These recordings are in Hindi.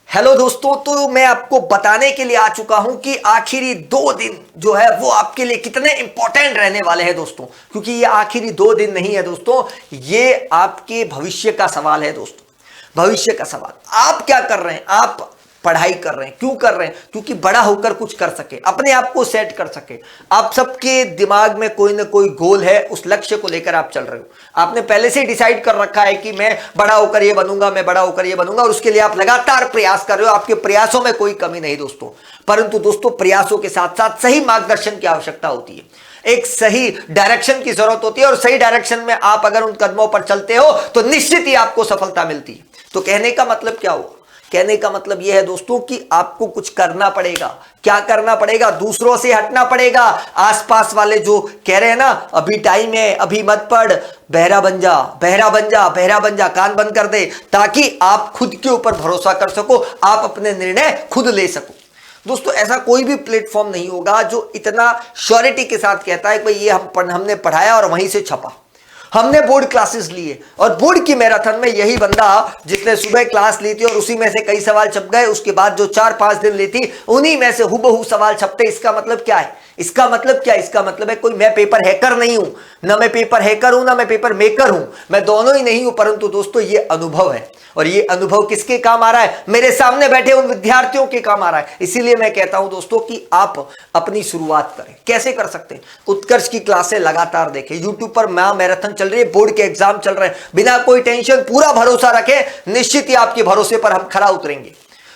हेलो दोस्तों, तो मैं आपको बताने के लिए आ चुका हूं कि आखिरी 2 दिन जो है वो आपके लिए कितने इंपॉर्टेंट रहने वाले हैं दोस्तों। क्योंकि ये आखिरी 2 दिन नहीं है दोस्तों, ये आपके भविष्य का सवाल है दोस्तों। भविष्य का सवाल, आप क्या कर रहे हैं? आप पढ़ाई कर रहे हैं, क्यों कर रहे हैं? क्योंकि बड़ा होकर कुछ कर सके, अपने आप को सेट कर सके। आप सबके दिमाग में कोई ना कोई गोल है, उस लक्ष्य को लेकर आप चल रहे हो। आपने पहले से ही डिसाइड कर रखा है कि मैं बड़ा होकर ये बनूंगा, मैं बड़ा होकर ये बनूंगा, और उसके लिए आप लगातार प्रयास कर रहे हो। आपके प्रयासों में कोई कमी नहीं दोस्तों, परंतु दोस्तों प्रयासों के साथ साथ सही मार्गदर्शन की आवश्यकता होती है। एक सही डायरेक्शन की जरूरत होती है, और सही डायरेक्शन में आप अगर उन कदमों पर चलते हो तो निश्चित ही आपको सफलता मिलती है। तो कहने का मतलब क्या हुआ? कहने का मतलब यह है दोस्तों कि आपको कुछ करना पड़ेगा। क्या करना पड़ेगा? दूसरों से हटना पड़ेगा। आसपास वाले जो कह रहे हैं ना, अभी टाइम है, अभी मत पढ़, बहरा बन जा, बहरा बन जा, बहरा बन जा, कान बंद कर दे, ताकि आप खुद के ऊपर भरोसा कर सको, आप अपने निर्णय खुद ले सको। दोस्तों ऐसा कोई भी प्लेटफॉर्म नहीं होगा जो इतना श्योरिटी के साथ कहता है कि भाई ये हमने पढ़ाया और वहीं से छपा। हमने बोर्ड क्लासेस लिए, और बोर्ड की मैराथन में यही बंदा जिसने सुबह क्लास ली थी और उसी में से कई सवाल छप गए, उसके बाद जो 4-5 दिन ली थी उन्हीं में से हुबहू सवाल छपते। इसका मतलब क्या है? इसका मतलब क्या? इसका मतलब है कोई मैं पेपर हैकर नहीं हूं, ना मैं पेपर हैकर हूं, ना मैं पेपर मेकर हूं, मैं दोनों ही नहीं हूं। परंतु दोस्तों ये अनुभव है, और ये अनुभव किसके काम आ रहा है? मेरे सामने बैठे उन विद्यार्थियों के काम आ रहा है। इसीलिए मैं कहता हूं दोस्तों कि आप अपनी शुरुआत करें। कैसे कर सकते हैं? उत्कर्ष की क्लासें लगातार देखें, यूट्यूब पर मैराथन चल रही है, बोर्ड के एग्जाम चल रहे हैं, बिना कोई टेंशन पूरा भरोसा रखें, निश्चित ही आपके भरोसे पर हम खरा उतरेंगे।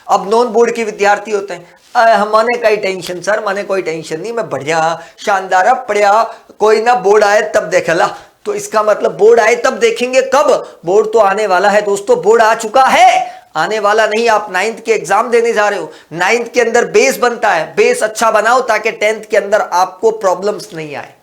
अब नॉन बोर्ड के विद्यार्थी होते हैं, मने कोई टेंशन सर, मने कोई टेंशन नहीं, मैं बढ़िया शानदार अब पढ़िया, कोई ना बोर्ड आए तब देखेला। तो इसका मतलब बोर्ड आए तब देखेंगे? कब? बोर्ड तो आने वाला है दोस्तों, बोर्ड आ चुका है, आने वाला नहीं। आप 9th के एग्जाम देने जा रहे हो, 9th के अंदर बेस बनता है, बेस अच्छा बनाओ ताकि 10th के अंदर आपको प्रॉब्लम्स नहीं आए।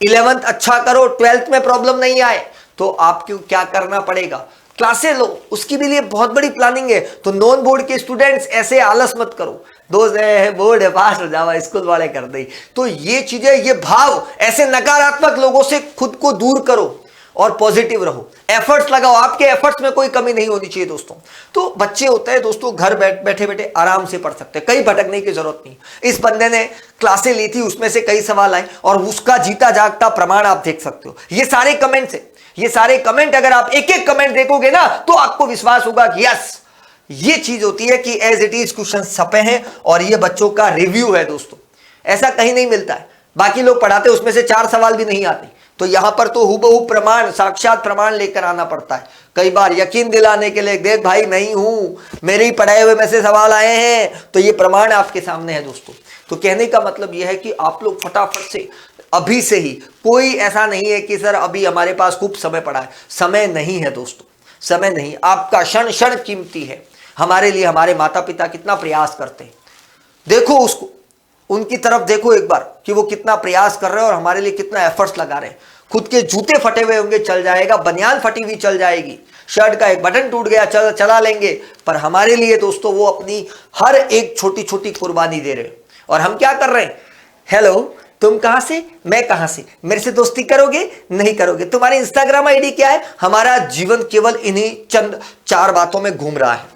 11th अच्छा करो, 12th में प्रॉब्लम नहीं आए। तो आपको क्या करना पड़ेगा? क्लासें लो, उसकी भी लिए बहुत बड़ी प्लानिंग है। तो नॉन बोर्ड के स्टूडेंट्स ऐसे आलस मत करो, दोस्त है बोर्ड है पास हो जावा, स्कूल वाले कर दे। तो ये चीजें, ये भाव, ऐसे नकारात्मक लोगों से खुद को दूर करो और पॉजिटिव रहो, एफर्ट्स लगाओ। आपके एफर्ट्स में कोई कमी नहीं होनी चाहिए दोस्तों। तो बच्चे होते हैं दोस्तों, घर बैठे बैठे आराम से पढ़ सकते हैं, कहीं भटकने की जरूरत नहीं। इस बंदे ने क्लासें ली थी, उसमें से कई सवाल आए, और उसका जीता जागता प्रमाण आप देख सकते हो। ये सारे कमेंट्स है, ये सारे कमेंट अगर आप एक एक कमेंट देखोगे ना, तो आपको विश्वास होगा कि यस, ये चीज होती है कि एज इट इज क्वेश्चन छपे हैं, और ये बच्चों का रिव्यू है दोस्तों। ऐसा कहीं नहीं मिलता है, बाकी लोग पढ़ाते उसमें से 4 सवाल भी नहीं आते, तो यहां पर तो हुबहू प्रमाण, साक्षात प्रमाण लेकर आना पड़ता है। कई बार यकीन दिलाने के लिए, देख भाई मैं ही हूं, मेरे ही पढ़ाए हुए में से सवाल आए हैं, तो ये प्रमाण आपके सामने है दोस्तों। तो कहने का मतलब यह है कि आप लोग फटाफट से अभी से ही, कोई ऐसा नहीं है कि सर अभी हमारे पास खूब समय पड़ा है, समय नहीं है दोस्तों, समय नहीं। आपका क्षण क्षण कीमती है। हमारे लिए हमारे माता पिता कितना प्रयास करते हैं, देखो उसको, उनकी तरफ देखो एक बार कि वो कितना प्रयास कर रहे हैं और हमारे लिए कितना एफर्ट्स लगा रहे हैं। खुद के जूते फटे हुए होंगे, चल जाएगा, बनियान फटी हुई चल जाएगी, शर्ट का एक बटन टूट गया, चला लेंगे, पर हमारे लिए दोस्तों वो अपनी हर एक छोटी छोटी कुर्बानी दे रहे हैं। और हम क्या कर रहे हैं? हेलो, तुम कहां से, मैं कहां से, मेरे से दोस्ती करोगे? नहीं करोगे। तुम्हारी इंस्टाग्राम आईडी क्या है? हमारा जीवन केवल इन्हीं चंद 4 बातों में घूम रहा है,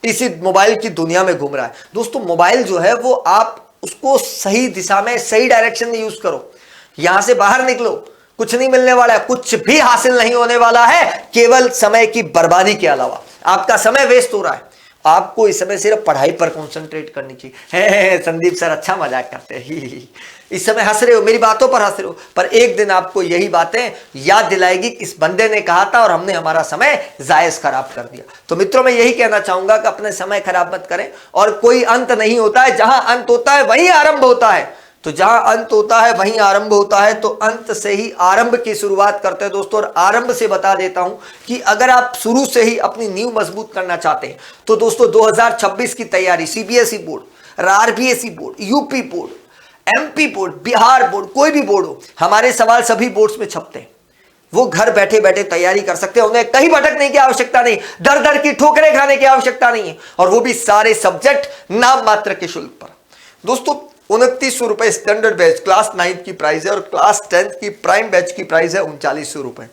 इसी मोबाइल की दुनिया में घूम रहा है दोस्तों। मोबाइल जो है वो आप उसको सही दिशा में, सही डायरेक्शन में यूज करो। यहां से बाहर निकलो, कुछ नहीं मिलने वाला है, कुछ भी हासिल नहीं होने वाला है, केवल समय की बर्बादी के अलावा। आपका समय वेस्ट हो रहा है। आपको इस समय सिर्फ पढ़ाई पर कंसंट्रेट करनी चाहिए। संदीप सर अच्छा मजाक करते हैं, इस समय हंस रहे हो, मेरी बातों पर हंस रहे हो, पर एक दिन आपको यही बातें याद दिलाएगी कि इस बंदे ने कहा था और हमने हमारा समय जायज खराब कर दिया। तो मित्रों मैं यही कहना चाहूंगा कि अपने समय खराब मत करें, और कोई अंत नहीं होता है, जहां अंत होता है वहीं आरंभ होता है। तो जहां अंत होता है वहीं आरंभ होता है, तो अंत से ही आरंभ की शुरुआत करते हैं दोस्तों। और आरंभ से बता देता हूं कि अगर आप शुरू से ही अपनी नींव मजबूत करना चाहते हैं, तो दोस्तों 2026 की तैयारी, CBSE board, RBSE board, UP board, MP board, Bihar board, कोई भी बोर्ड हो, हमारे सवाल सभी बोर्ड्स में छपते हैं। वो घर बैठे बैठे तैयारी कर सकते हैं, उन्हें कहीं भटकने की आवश्यकता नहीं, दर दर की ठोकरें खाने की आवश्यकता नहीं है, और वो भी सारे सब्जेक्ट नाम मात्र के शुल्क पर। दोस्तों 2900 रुपए स्टैंडर्ड बैच क्लास 9th की प्राइस है, और क्लास 10th की प्राइम बैच की प्राइस है 3900 रुपए।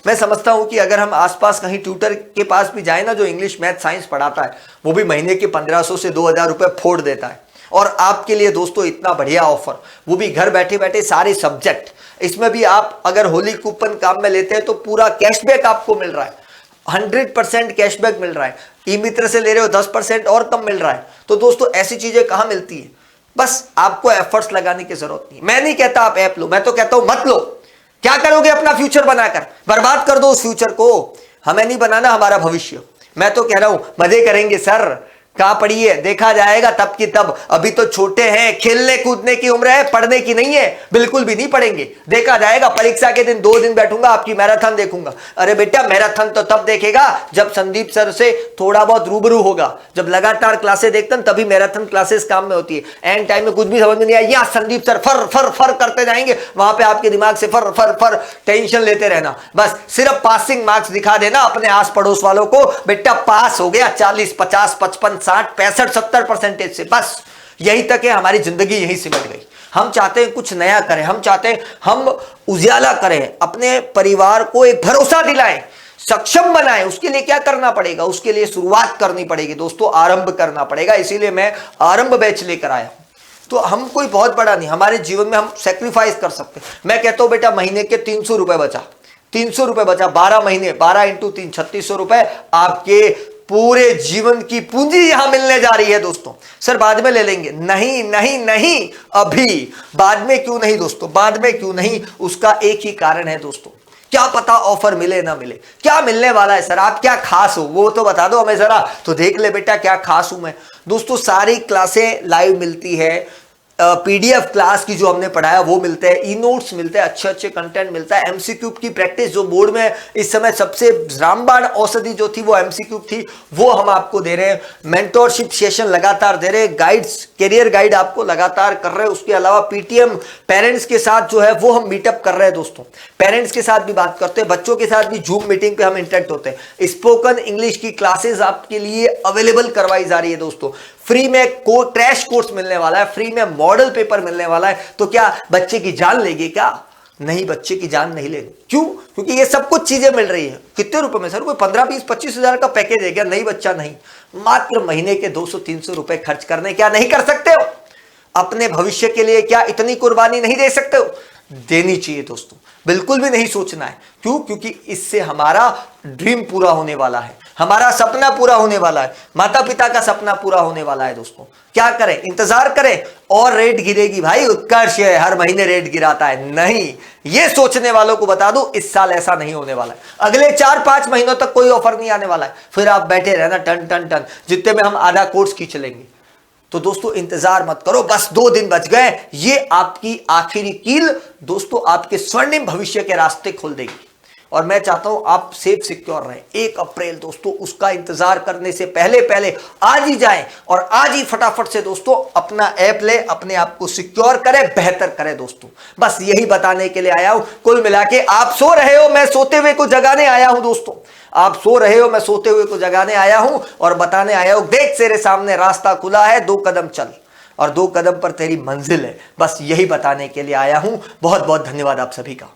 मैं समझता हूं कि अगर हम आसपास कहीं ट्यूटर के पास भी जाए ना, जो इंग्लिश मैथ साइंस पढ़ाता है, वो भी महीने के 1500 से 2000 रुपए फोड़ देता है। और आपके लिए दोस्तों इतना बढ़िया ऑफर, वो भी घर बैठे बैठे सारे सब्जेक्ट। इसमें भी आप अगर होली कूपन काम में लेते हैं तो पूरा कैशबैक आपको मिल रहा है, 100% कैशबैक मिल रहा है। ई मित्र से ले रहे हो 10% और कम मिल रहा है। तो दोस्तों ऐसी चीजें कहां मिलती है? बस आपको एफर्ट्स लगाने की जरूरत नहीं। मैं नहीं कहता आप ऐप लो, मैं तो कहता हूं मत लो। क्या करोगे अपना फ्यूचर बनाकर? बर्बाद कर दो उस फ्यूचर को। हमें नहीं बनाना हमारा भविष्य। मैं तो कह रहा हूं मजे करेंगे सर, कहां पड़ी है, देखा जाएगा तब की तब। अभी तो छोटे हैं, खेलने कूदने की उम्र है, पढ़ने की नहीं है। बिल्कुल भी नहीं पढ़ेंगे, देखा जाएगा। परीक्षा के दिन 2 दिन बैठूंगा, आपकी मैराथन देखूंगा। अरे बेटा मैराथन तो तब देखेगा जब संदीप सर से थोड़ा बहुत रूबरू होगा। जब लगातार क्लासेस देखते हैं तभी मैराथन क्लासेस काम में होती है। एंड टाइम में कुछ भी समझ में नहीं आया, या संदीप सर फर फर फर करते जाएंगे, वहां पे आपके दिमाग से फर फर फर टेंशन लेते रहना। बस सिर्फ पासिंग मार्क्स दिखा देना अपने आस पड़ोस वालों को, बेटा पास हो गया 40 50 55 60 65 70% से। बस यही तक है, हमारी जिंदगी यही सिमट गई। हम चाहते हैं कुछ नया करें, हम चाहते हैं हम उजाला करें, अपने परिवार को एक भरोसा दिलाएं, सक्षम बनाएं। उसके लिए क्या करना पड़ेगा? उसके लिए शुरुआत करनी पड़ेगी दोस्तों, आरंभ करना पड़ेगा। इसीलिए मैं आरंभ बैच लेकर आया हूं। तो हम कोई बहुत बड़ा नहीं, हमारे जीवन में हम सेक्रीफाइस कर सकते हैं। मैं कहता हूं बेटा महीने के 300 रुपए बचा, 300 रुपए बचा, 12 महीने, 12 इंटू 3 3600 रुपए आपके पूरे जीवन की पूंजी यहां मिलने जा रही है दोस्तों। सर बाद में ले लेंगे, नहीं नहीं नहीं, अभी। बाद में क्यों नहीं दोस्तों, बाद में क्यों नहीं? उसका एक ही कारण है दोस्तों, क्या पता ऑफर मिले ना मिले। क्या मिलने वाला है सर? आप क्या खास हो वो तो बता दो हमें जरा, तो देख ले बेटा क्या खास हूं मैं। दोस्तों सारी क्लासें लाइव मिलती है, पीडीएफ क्लास की जो हमने पढ़ाया वो मिलते हैं, ई नोट्स मिलते हैं, अच्छे अच्छे कंटेंट मिलता है, एमसीक्यू की प्रैक्टिस जो बोर्ड में इस समय सबसे रामबाण औषधि जो थी वो एमसीक्यू थी, वो हम आपको दे रहे हैं। मेंटोरशिप सेशन लगातार दे रहे हैं, गाइड्स कैरियर गाइड आपको लगातार कर रहे हैं। उसके अलावा पीटीएम पेरेंट्स के साथ जो है वो हम मीटअप कर रहे हैं दोस्तों, पेरेंट्स के साथ भी बात करते हैं, बच्चों के साथ भी जूम मीटिंग पे हम इंटरेक्ट होते हैं। स्पोकन इंग्लिश की क्लासेस आपके लिए अवेलेबल करवाई जा रही है दोस्तों। फ्री में क्रैश कोर्स मिलने वाला है, फ्री में मॉडल पेपर मिलने वाला है। तो क्या बच्चे की जान लेगी क्या? नहीं, बच्चे की जान नहीं लेगी। क्यों? क्योंकि ये सब कुछ चीजें मिल रही है। कितने रुपए में सर? कोई 15 20 25 हजार का पैकेज है क्या? नहीं बच्चा नहीं, मात्र महीने के 200-300 रुपए खर्च करने क्या नहीं कर सकते हो? अपने भविष्य के लिए क्या इतनी कुर्बानी नहीं दे सकते हो? देनी चाहिए दोस्तों, बिल्कुल भी नहीं सोचना है। क्यों? क्योंकि इससे हमारा ड्रीम पूरा होने वाला है, हमारा सपना पूरा होने वाला है, माता पिता का सपना पूरा होने वाला है दोस्तों। क्या करें? इंतजार करें और रेट गिरेगी भाई। उत्कर्ष है हर महीने रेट गिराता है, नहीं। ये सोचने वालों को बता दूं इस साल ऐसा नहीं होने वाला है। अगले 4-5 महीनों तक कोई ऑफर नहीं आने वाला है, फिर आप बैठे रहना टन टन टन, जितने में हम आधा कोर्स खींच लेंगे। तो दोस्तों इंतजार मत करो, बस 2 दिन बच गए, ये आपकी आखिरी कील दोस्तों आपके स्वर्णिम भविष्य के रास्ते खोल देगी। और मैं चाहता हूं आप सेफ सिक्योर रहें। 1 अप्रैल दोस्तों, उसका इंतजार करने से पहले पहले आज ही जाएं और आज ही फटाफट से दोस्तों अपना ऐप ले, अपने आप को सिक्योर करें, बेहतर करें दोस्तों। बस यही बताने के लिए आया हूं। कुल मिला के आप सो रहे हो, मैं सोते हुए को जगाने आया हूं दोस्तों। आप सो रहे हो, मैं सोते हुए को जगाने आया हूं और बताने आया हूं, देख तेरे सामने रास्ता खुला है, 2 कदम चल और 2 कदम पर तेरी मंजिल है। बस यही बताने के लिए आया हूं। बहुत बहुत धन्यवाद आप सभी का।